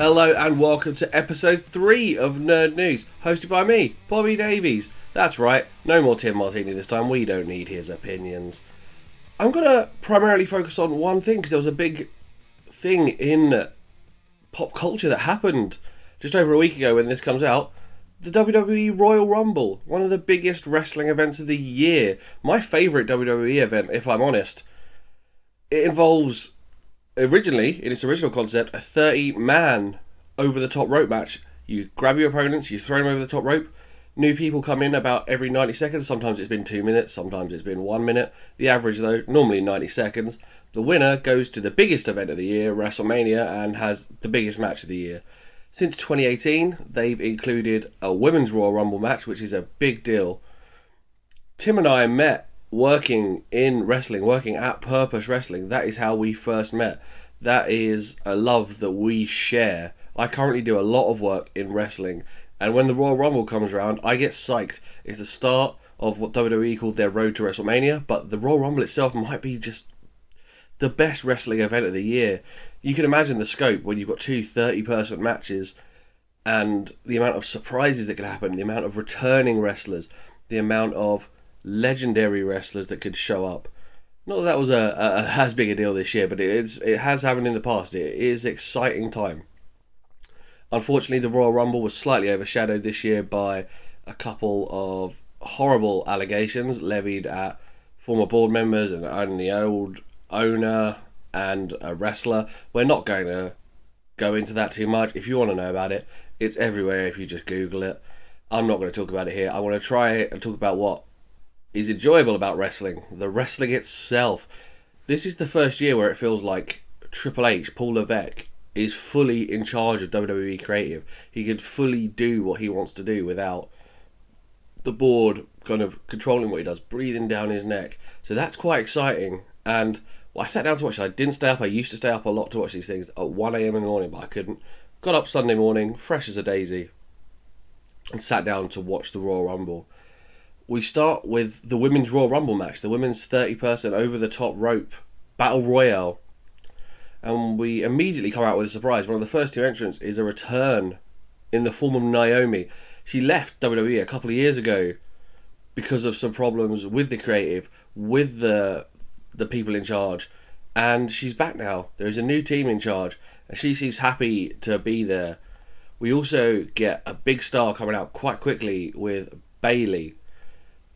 Hello and welcome to episode 3 of Nerd News, hosted by me, Bobby Davies. That's right, no more Tim Martini this time, we don't need his opinions. I'm going to primarily focus on one thing, because there was a big thing in pop culture that happened just over a week ago when this comes out. The WWE Royal Rumble, one of the biggest wrestling events of the year. My favourite WWE event, if I'm honest. It involves, originally, in its original concept, a 30-man over-the-top rope match. You grab your opponents, you throw them over the top rope. New people come in about every 90 seconds. Sometimes it's been 2 minutes, sometimes it's been 1 minute. The average, though, normally 90 seconds. The winner goes to the biggest event of the year, Wrestlemania, and has the biggest match of the year. Since 2018, they've included a Women's Royal Rumble match, which is a big deal. Tim and I met working in wrestling, working at Purpose Wrestling. That is how we first met. That is a love that we share. I currently do a lot of work in wrestling, and when the Royal Rumble comes around, I get psyched. It's the start of what WWE called their road to Wrestlemania, but the Royal Rumble itself might be just the best wrestling event of the year. You can imagine the scope when you've got two 30-person matches and the amount of surprises that could happen, the amount of returning wrestlers, the amount of legendary wrestlers that could show up. Not that was a as big a deal this year, but it has happened in the past. It is exciting time. Unfortunately, the Royal Rumble was slightly overshadowed this year by a couple of horrible allegations levied at former board members and the old owner and a wrestler. We're not going to go into that too much. If you want to know about it, it's everywhere if you just Google it. I'm not going to talk about it here. I want to try and talk about what is enjoyable about wrestling, the wrestling itself. This is the first year where it feels like Triple H, Paul Levesque, is fully in charge of WWE Creative. He can fully do what he wants to do without the board kind of controlling what he does, breathing down his neck. So that's quite exciting. And I sat down to watch it. I didn't stay up. I used to stay up a lot to watch these things at 1 a.m. in the morning, but I couldn't. Got up Sunday morning, fresh as a daisy, and sat down to watch the Royal Rumble. We start with the Women's Royal Rumble match, the women's 30-person over-the-top rope battle royale. And we immediately come out with a surprise. One of the first two entrants is a return in the form of Naomi. She left WWE a couple of years ago because of some problems with the creative, with the people in charge, and she's back now. There is a new team in charge, and she seems happy to be there. We also get a big star coming out quite quickly with Bayley,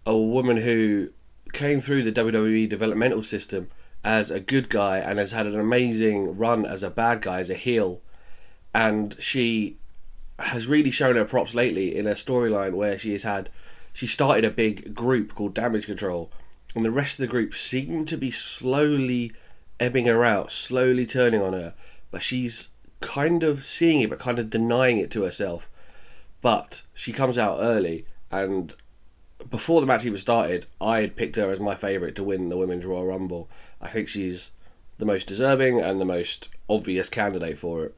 a woman who came through the WWE developmental system as a good guy and has had an amazing run as a bad guy, as a heel, and she has really shown her props lately in a storyline where she started a big group called Damage Control, and the rest of the group seem to be slowly ebbing her out, slowly turning on her. But she's kind of seeing it, but kind of denying it to herself. But she comes out early, and before the match even started, I had picked her as my favourite to win the Women's Royal Rumble. I think she's the most deserving and the most obvious candidate for it.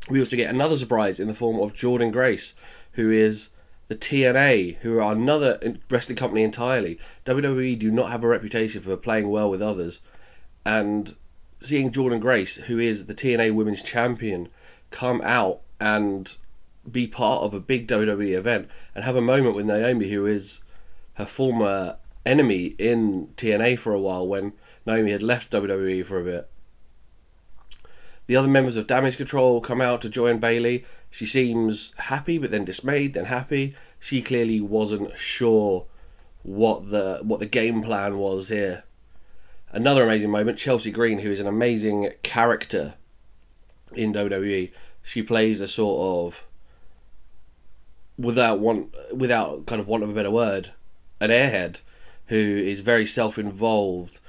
We also get another surprise in the form of Jordynne Grace, who is the TNA, who are another wrestling company entirely. WWE do not have a reputation for playing well with others. And seeing Jordynne Grace, who is the TNA Women's Champion, come out and be part of a big WWE event and have a moment with Naomi, who is her former enemy in TNA for a while when Naomi had left WWE for a bit. The other members of Damage Control come out to join Bayley. She seems happy, but then dismayed, then happy. She clearly wasn't sure what the game plan was here. Another amazing moment, Chelsea Green, who is an amazing character in WWE. She plays a sort of, without kind of want of a better word, an airhead who is very self-involved,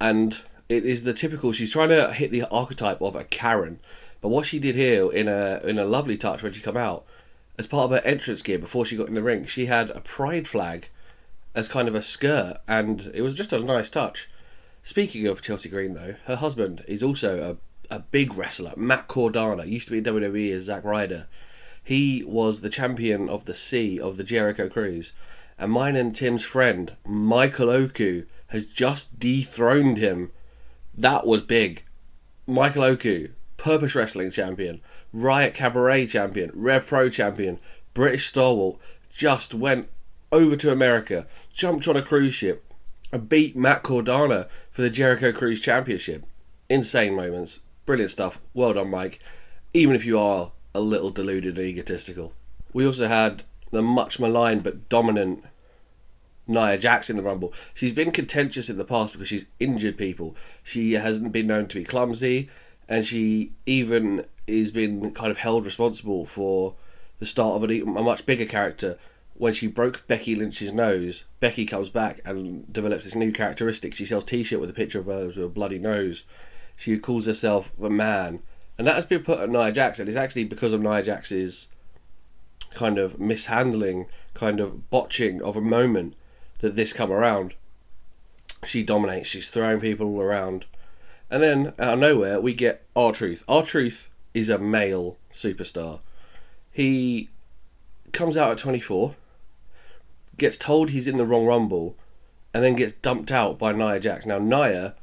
and it is the typical, she's trying to hit the archetype of a Karen. But what she did here in a lovely touch when she come out, as part of her entrance gear before she got in the ring, she had a pride flag as kind of a skirt, and it was just a nice touch. Speaking of Chelsea Green, though, her husband is also a big wrestler, Matt Cordana, used to be in WWE as Zack Ryder. He was the champion of the C of the Jericho Cruise, and mine and Tim's friend, Michael Oku, has just dethroned him. That was big. Michael Oku Purpose Wrestling champion, Riot Cabaret champion, Rev Pro champion, British stalwart, just went over to America, jumped on a cruise ship, and beat Matt Cardona for the Jericho Cruise Championship. Insane moments. Brilliant stuff. Well done, Mike. Even if you are a little deluded and egotistical. We also had the much maligned but dominant Nia Jax in the Rumble. She's been contentious in the past because she's injured people. She hasn't been known to be clumsy, and she even is been kind of held responsible for the start of a much bigger character. When she broke Becky Lynch's nose, Becky comes back and develops this new characteristic. She sells a t-shirt with a picture of her with a bloody nose. She calls herself the Man. And that has been put on Nia Jax, and it's actually because of Nia Jax's kind of mishandling, kind of botching of a moment that this come around. She dominates, she's throwing people all around. And then, out of nowhere, we get R-Truth. R-Truth is a male superstar. He comes out at 24, gets told he's in the wrong Rumble, and then gets dumped out by Nia Jax. Now, Nia,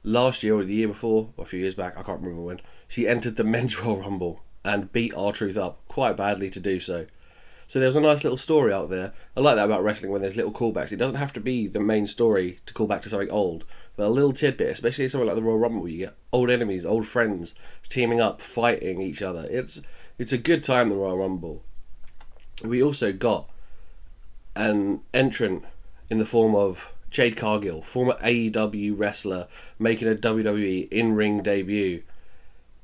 last year or the year before, or a few years back, I can't remember when, she entered the Men's Royal Rumble and beat R-Truth up quite badly to do so. So there was a nice little story out there. I like that about wrestling when there's little callbacks. It doesn't have to be the main story to call back to something old, but a little tidbit, especially something like the Royal Rumble, you get old enemies, old friends, teaming up, fighting each other. It's a good time, the Royal Rumble. We also got an entrant in the form of Jade Cargill, former AEW wrestler, making a WWE in-ring debut.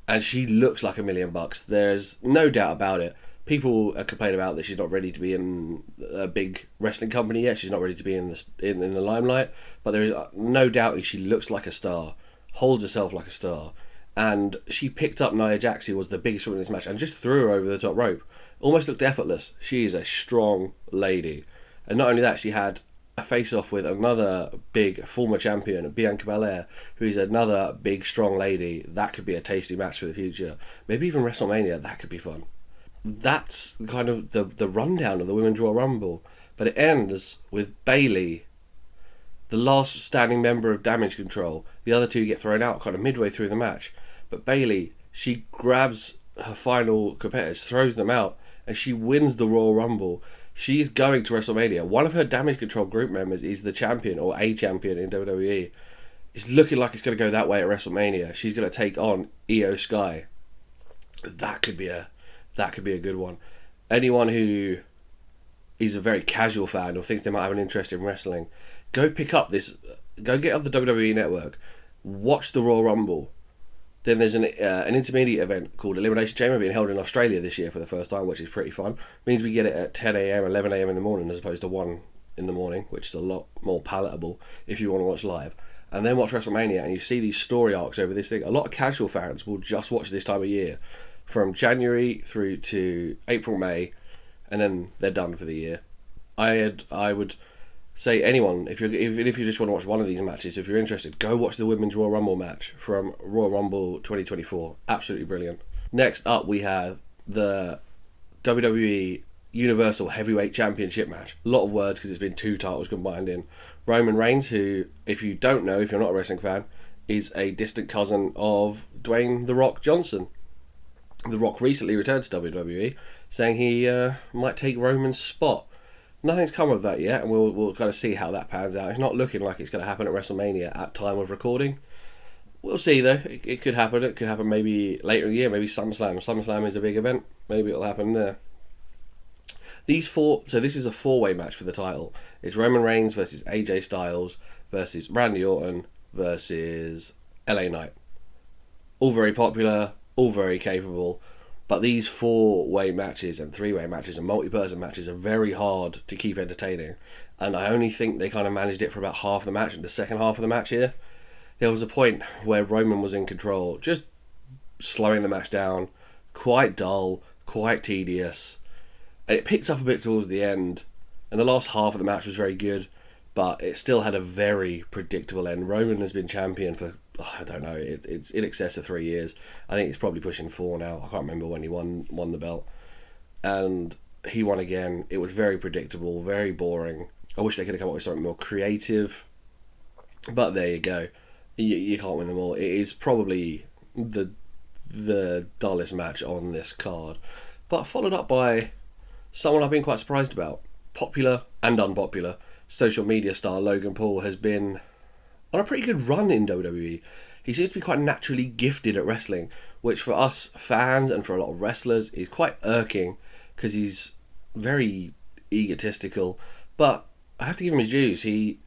And she looks like $1 million. There's no doubt about it. People complain about that she's not ready to be in a big wrestling company yet. She's not ready to be in the limelight. But there is no doubt she looks like a star, holds herself like a star. And she picked up Nia Jax, who was the biggest woman in this match, and just threw her over the top rope. Almost looked effortless. She is a strong lady. And not only that, she had a face-off with another big former champion, Bianca Belair, who is another big, strong lady. That could be a tasty match for the future. Maybe even WrestleMania, that could be fun. That's kind of the rundown of the Women's Royal Rumble. But it ends with Bayley, the last standing member of Damage Control. The other two get thrown out kind of midway through the match. But Bayley, she grabs her final competitors, throws them out, and she wins the Royal Rumble. She's going to WrestleMania. One of her Damage Control group members is the champion, or a champion in WWE. It's looking like it's going to go that way at WrestleMania. She's going to take on Io Sky. That could be a good one. Anyone who is a very casual fan or thinks they might have an interest in wrestling, go get up the WWE Network, watch the Royal Rumble. Then there's an intermediate event called Elimination Chamber being held in Australia this year for the first time, which is pretty fun. Means we get it at 10 a.m, 11 a.m. in the morning as opposed to 1 in the morning, which is a lot more palatable if you want to watch live. And then watch WrestleMania, and you see these story arcs over this thing. A lot of casual fans will just watch this time of year, from January through to April, May, and then they're done for the year. I would say anyone, if you just want to watch one of these matches, if you're interested, go watch the Women's Royal Rumble match from Royal Rumble 2024. Absolutely brilliant. Next up, we have the WWE Universal Heavyweight Championship match. A lot of words because it's been 2 titles combined in. Roman Reigns, who, if you don't know, if you're not a wrestling fan, is a distant cousin of Dwayne "The Rock" Johnson. The Rock recently returned to WWE, saying he might take Roman's spot. Nothing's come of that yet, and we'll kind of see how that pans out. It's not looking like it's going to happen at WrestleMania at time of recording. We'll see, though. It could happen. It could happen maybe later in the year, maybe SummerSlam. SummerSlam is a big event. Maybe it'll happen there. So this is a 4-way match for the title. It's Roman Reigns versus AJ Styles versus Randy Orton versus LA Knight. All very popular, all very capable. But these 4-way matches and 3-way matches and multi-person matches are very hard to keep entertaining. And I only think they kind of managed it for about half the match. In the second half of the match here, there was a point where Roman was in control, just slowing the match down, quite dull, quite tedious. And it picked up a bit towards the end. And the last half of the match was very good, but it still had a very predictable end. Roman has been champion for, I don't know, it's in excess of 3 years. I think it's probably pushing 4 now. I can't remember when he won the belt. And he won again. It was very predictable, very boring. I wish they could have come up with something more creative. But there you go. You can't win them all. It is probably the the dullest match on this card, but followed up by someone I've been quite surprised about. Popular and unpopular social media star Logan Paul has been on a pretty good run in WWE. He seems to be quite naturally gifted at wrestling, which for us fans and for a lot of wrestlers is quite irking because he's very egotistical. But I have to give him his dues. He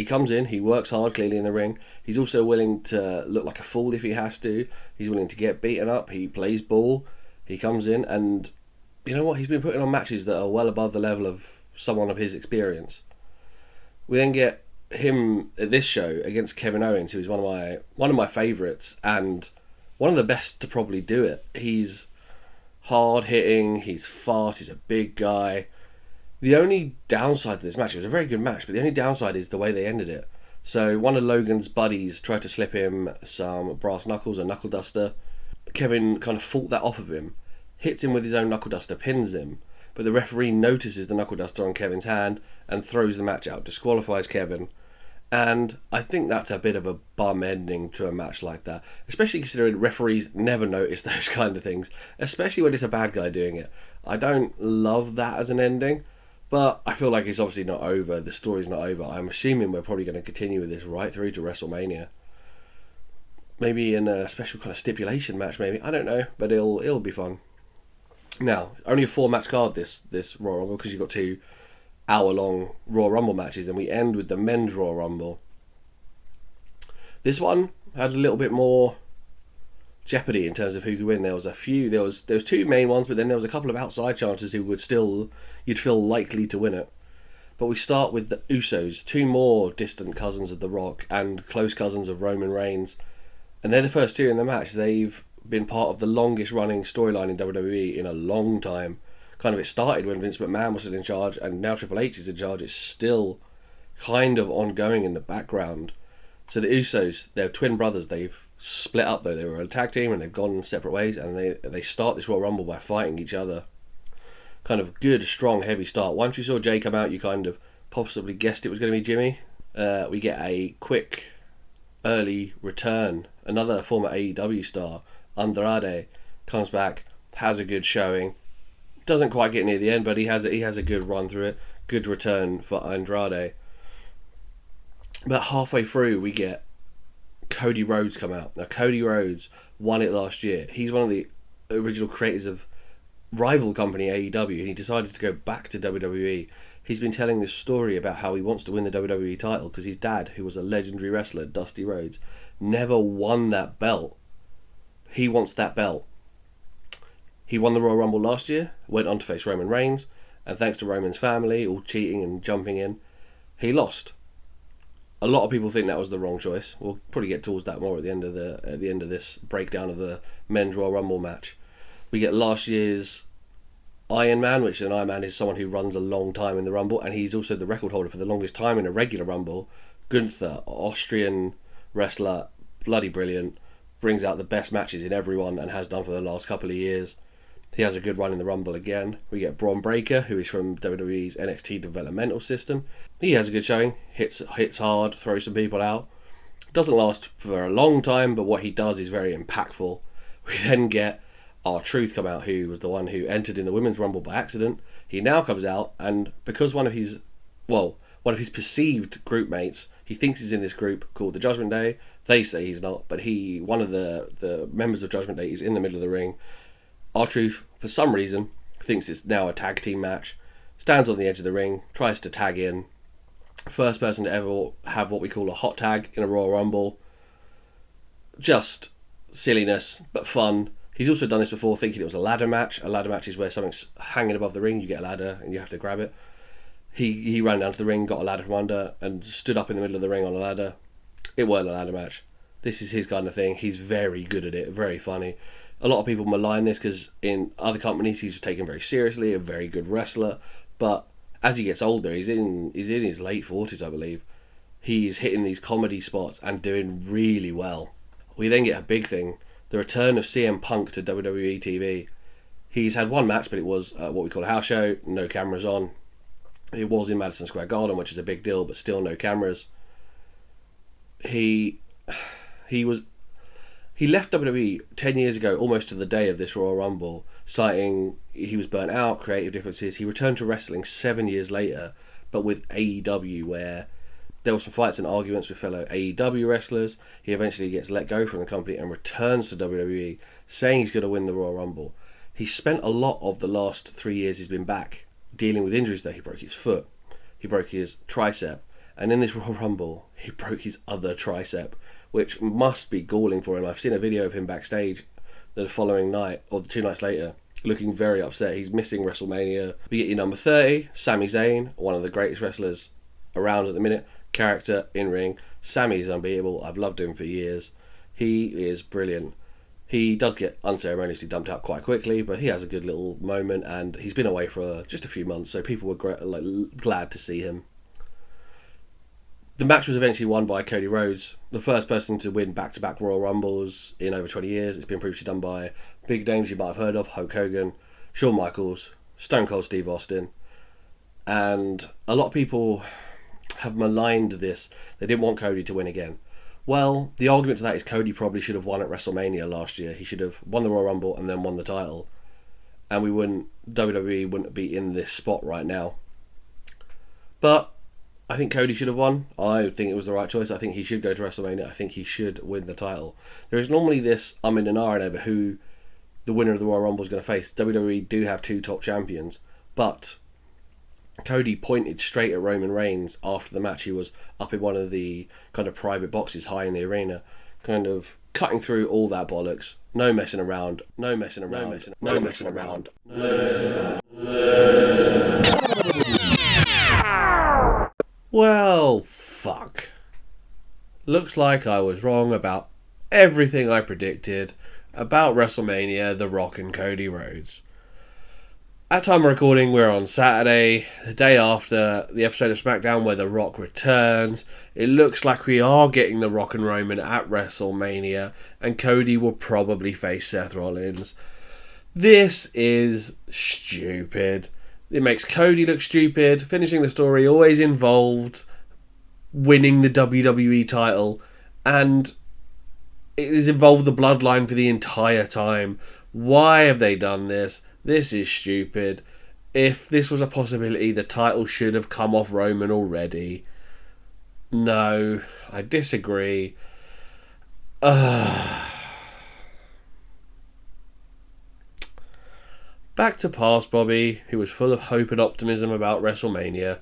comes in, he works hard clearly in the ring. He's also willing to look like a fool if he has to. He's willing to get beaten up. He plays ball. He comes in and you know what? He's been putting on matches that are well above the level of someone of his experience. We then get him at this show against Kevin Owens, who is one of my favourites and one of the best to probably do it. He's hard hitting, he's fast, he's a big guy. The only downside to this match, it was a very good match, but the only downside is the way they ended it. So one of Logan's buddies tried to slip him some brass knuckles, a knuckle duster. Kevin kind of fought that off of him, hits him with his own knuckle duster, pins him, but the referee notices the knuckle duster on Kevin's hand and throws the match out, disqualifies Kevin. And I think that's a bit of a bum ending to a match like that, especially considering referees never notice those kind of things, especially when it's a bad guy doing it. I don't love that as an ending, but I feel like it's obviously not over. The story's not over. I'm assuming we're probably going to continue with this right through to WrestleMania. Maybe in a special kind of stipulation match, maybe. I don't know, but it'll be fun. Now, only a 4-match card this Royal Rumble because you've got 2 hour-long Royal Rumble matches, and we end with the men's Royal Rumble. This one had a little bit more jeopardy in terms of who could win. There was 2 main ones, but then there was a couple of outside chances who you'd feel likely to win it. But we start with the Usos, 2 more distant cousins of The Rock and close cousins of Roman Reigns, and they're the first 2 in the match. They've been part of the longest running storyline in WWE in a long time. Kind of it started when Vince McMahon was still in charge, and now Triple H is in charge. It's still kind of ongoing in the background. So the Usos, they're twin brothers. They've split up though. They were a tag team and they've gone separate ways, and they start this Royal Rumble by fighting each other. Kind of good, strong, heavy start. Once you saw Jay come out, you kind of possibly guessed it was going to be Jimmy. We get a quick, early return. Another former AEW star, Andrade, comes back, has a good showing. Doesn't quite get near the end, but he has a good run through it. Good return for Andrade. But halfway through, we get Cody Rhodes come out. Now, Cody Rhodes won it last year. He's one of the original creators of rival company AEW, and he decided to go back to WWE. He's been telling this story about how he wants to win the WWE title because his dad, who was a legendary wrestler, Dusty Rhodes, never won that belt. He wants that belt. He won the Royal Rumble last year, went on to face Roman Reigns, and thanks to Roman's family all cheating and jumping in, he lost. A lot of people think that was the wrong choice. We'll probably get towards that more at the end of this breakdown of the men's Royal Rumble match. We get last year's Iron Man, which an Iron Man is someone who runs a long time in the Rumble, and he's also the record holder for the longest time in a regular Rumble. Gunther, Austrian wrestler, bloody brilliant, brings out the best matches in everyone and has done for the last couple of years. He has a good run in the Rumble again. We get Braun Breaker, who is from WWE's NXT developmental system. He has a good showing, hits hard, throws some people out. Doesn't last for a long time, but what he does is very impactful. We then get R-Truth come out, who was the one who entered in the Women's Rumble by accident. He now comes out, and because one of his perceived group mates, he thinks he's in this group called the Judgment Day. They say he's not, but one of the members of Judgment Day is in the middle of the ring. R-Truth, for some reason, thinks it's now a tag team match, stands on the edge of the ring, tries to tag in. First person to ever have what we call a hot tag in a Royal Rumble. Just silliness, but fun. He's also done this before thinking it was a ladder match. A ladder match is where something's hanging above the ring, you get a ladder and you have to grab it. He ran down to the ring, got a ladder from under, and stood up in the middle of the ring on a ladder. It wasn't a ladder match. This is his kind of thing. He's very good at it, very funny. A lot of people malign this because in other companies he's taken very seriously, a very good wrestler. But as he gets older, he's in his late 40s, I believe. He's hitting these comedy spots and doing really well. We then get a big thing, the return of CM Punk to WWE TV. He's had one match, but it was what we call a house show, no cameras on. It was in Madison Square Garden, which is a big deal, but still no cameras. He's He left WWE 10 years ago, almost to the day of this Royal Rumble, citing he was burnt out, creative differences. He returned to wrestling 7 years later, but with AEW, where there were some fights and arguments with fellow AEW wrestlers. He eventually gets let go from the company and returns to WWE, saying he's going to win the Royal Rumble. He spent a lot of the last 3 years he's been back dealing with injuries, though. He broke his foot, he broke his tricep, and in this Royal Rumble, he broke his other tricep, which must be galling for him. I've seen a video of him backstage the following night, or 2 nights later, looking very upset. He's missing WrestleMania. We get your number 30, Sami Zayn, one of the greatest wrestlers around at the minute. Character, in-ring. Sammy's unbeatable. I've loved him for years. He is brilliant. He does get unceremoniously dumped out quite quickly, but he has a good little moment, and he's been away for just a few months, so people were glad to see him. The match was eventually won by Cody Rhodes, the first person to win back-to-back Royal Rumbles in over 20 years. It's been previously done by big names you might have heard of: Hulk Hogan, Shawn Michaels, Stone Cold Steve Austin. And a lot of people have maligned this. They didn't want Cody to win again. Well, the argument to that is Cody probably should have won at WrestleMania last year. He should have won the Royal Rumble and then won the title, and WWE wouldn't be in this spot right now. But I think Cody should have won. I think it was the right choice. I think he should go to WrestleMania. I think he should win the title. There is normally this in and over who the winner of the Royal Rumble is going to face. WWE do have 2 top champions, but Cody pointed straight at Roman Reigns after the match. He was up in one of the kind of private boxes high in the arena, kind of cutting through all that bollocks. No messing around. No messing around. No messing around. Well, fuck. Looks like I was wrong about everything I predicted about WrestleMania, The Rock and Cody Rhodes. At time of recording, we're on Saturday, the day after the episode of SmackDown where The Rock returns. It looks like we are getting The Rock and Roman at WrestleMania, and Cody will probably face Seth Rollins. This is stupid. It makes Cody look stupid. Finishing the story always involved winning the WWE title, and it has involved the bloodline for the entire time. Why have they done this? This is stupid. If this was a possibility, the title should have come off Roman already. No, I disagree. Back to past Bobby, who was full of hope and optimism about WrestleMania.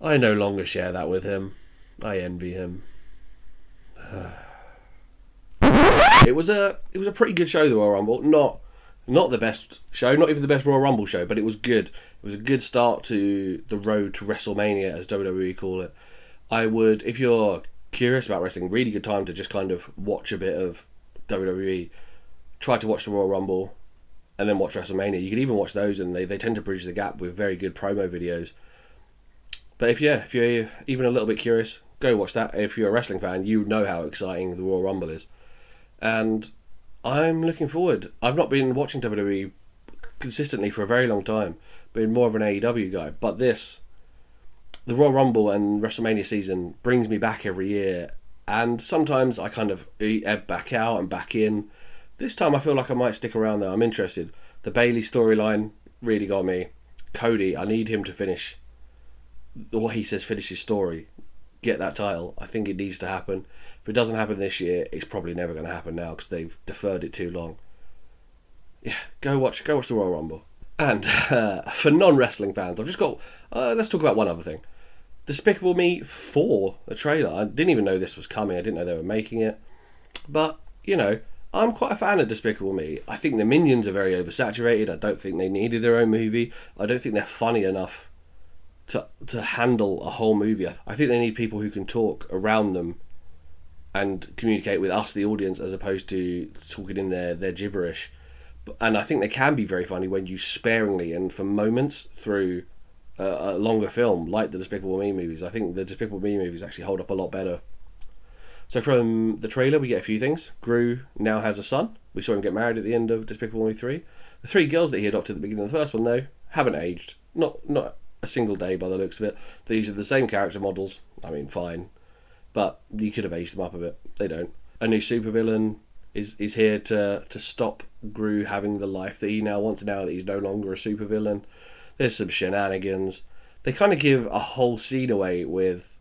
I no longer share that with him. I envy him. It was a pretty good show, the Royal Rumble. Not the best show, not even the best Royal Rumble show, but it was good. It was a good start to the road to WrestleMania, as WWE call it. I would, if you're curious about wrestling, really good time to just kind of watch a bit of WWE. Try to watch the Royal Rumble and then watch WrestleMania. You can even watch those, and they tend to bridge the gap with very good promo videos. But if you're even a little bit curious, go watch that. If you're a wrestling fan, you know how exciting the Royal Rumble is. And I'm looking forward. I've not been watching WWE consistently for a very long time. Been more of an AEW guy. But the Royal Rumble and WrestleMania season brings me back every year. And sometimes I kind of ebb back out and back in. This time I feel like I might stick around though. I'm interested. The Bayley storyline really got me. Cody, I need him to finish what he says, finish his story. Get that title. I think it needs to happen. If it doesn't happen this year, it's probably never going to happen now because they've deferred it too long. Yeah, go watch the Royal Rumble. And for non-wrestling fans, I've just got... let's talk about one other thing. Despicable Me 4, the trailer. I didn't even know this was coming. I didn't know they were making it. But, I'm quite a fan of Despicable Me. I think the Minions are very oversaturated. I don't think they needed their own movie. I don't think they're funny enough to handle a whole movie. I think they need people who can talk around them and communicate with us, the audience, as opposed to talking in their gibberish. And I think they can be very funny when used sparingly and for moments through a longer film, like the Despicable Me movies. I think the Despicable Me movies actually hold up a lot better. So from the trailer, we get a few things. Gru now has a son. We saw him get married at the end of Despicable Me 3. The 3 girls that he adopted at the beginning of the first one, though, haven't aged. Not a single day by the looks of it. These are the same character models. I mean, fine. But you could have aged them up a bit. They don't. A new supervillain. is here to stop Gru having the life that he now wants now that he's no longer a supervillain. There's some shenanigans. They kind of give a whole scene away with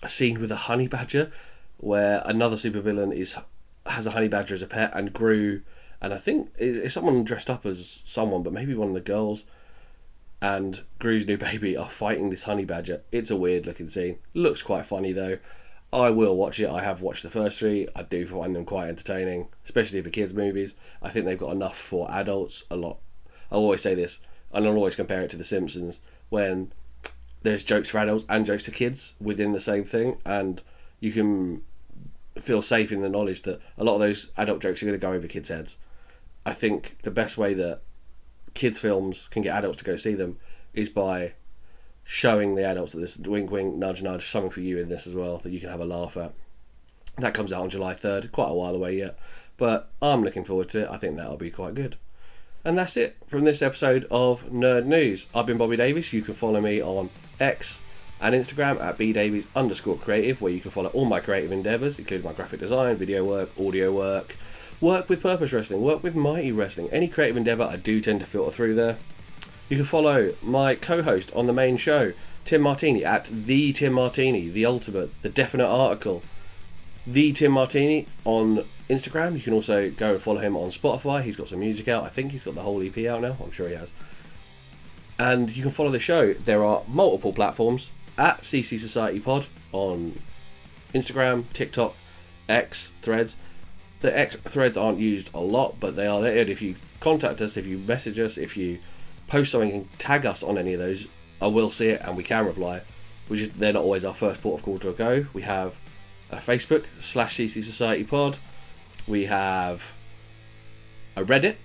a scene with a honey badger where another supervillain has a honey badger as a pet, and Gru, and I think it's someone dressed up as someone, but maybe one of the girls, and Gru's new baby are fighting this honey badger. It's a weird looking scene. Looks quite funny though. I will watch it. I have watched the first three. I do find them quite entertaining, especially for kids' movies. I think they've got enough for adults a lot. I always say this, and I'll always compare it to The Simpsons, when there's jokes for adults and jokes for kids within the same thing, and you can feel safe in the knowledge that a lot of those adult jokes are going to go over kids' heads. I think the best way that kids' films can get adults to go see them is by showing the adults that this wink wink, nudge nudge, something for you in this as well that you can have a laugh at. That comes out on July 3rd, quite a while away yet, but I'm looking forward to it. I think that'll be quite good. And that's it from this episode of Nerd News. I've been Bobby Davies. You can follow me on X and Instagram at bdavies_creative, where you can follow all my creative endeavours, including my graphic design, video work, audio work, work with Purpose Wrestling, work with Mighty Wrestling. Any creative endeavour I do tend to filter through there. You can follow my co-host on the main show, Tim Martini, at The Tim Martini, The Ultimate, The Definite Article. The Tim Martini on Instagram. You can also go and follow him on Spotify. He's got some music out. I think he's got the whole EP out now. I'm sure he has. And you can follow the show. There are multiple platforms at CC Society Pod on Instagram, TikTok, X, Threads. The X Threads aren't used a lot, but they are there. And if you contact us, if you message us, if you post something and tag us on any of those, I will see it and we can reply. They're not always our first port of call to go. We have a Facebook /CC Society Pod. We have a Reddit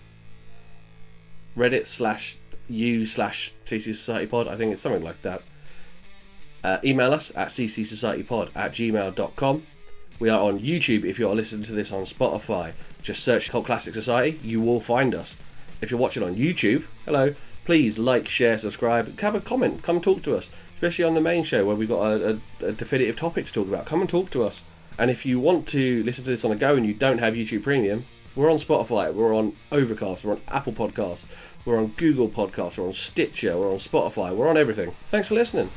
/u/CC Society Pod. I think it's something like that. Email us at ccsocietypod@gmail.com. We are on YouTube. If you are listening to this on Spotify, just search Cult Classic Society. You will find us. If you're watching on YouTube, hello, please like, share, subscribe, have a comment, come talk to us, especially on the main show where we've got a definitive topic to talk about. Come and talk to us. And if you want to listen to this on the go and you don't have YouTube Premium, we're on Spotify, we're on Overcast, we're on Apple Podcasts, we're on Google Podcasts, we're on Stitcher, we're on Spotify, we're on everything. Thanks for listening.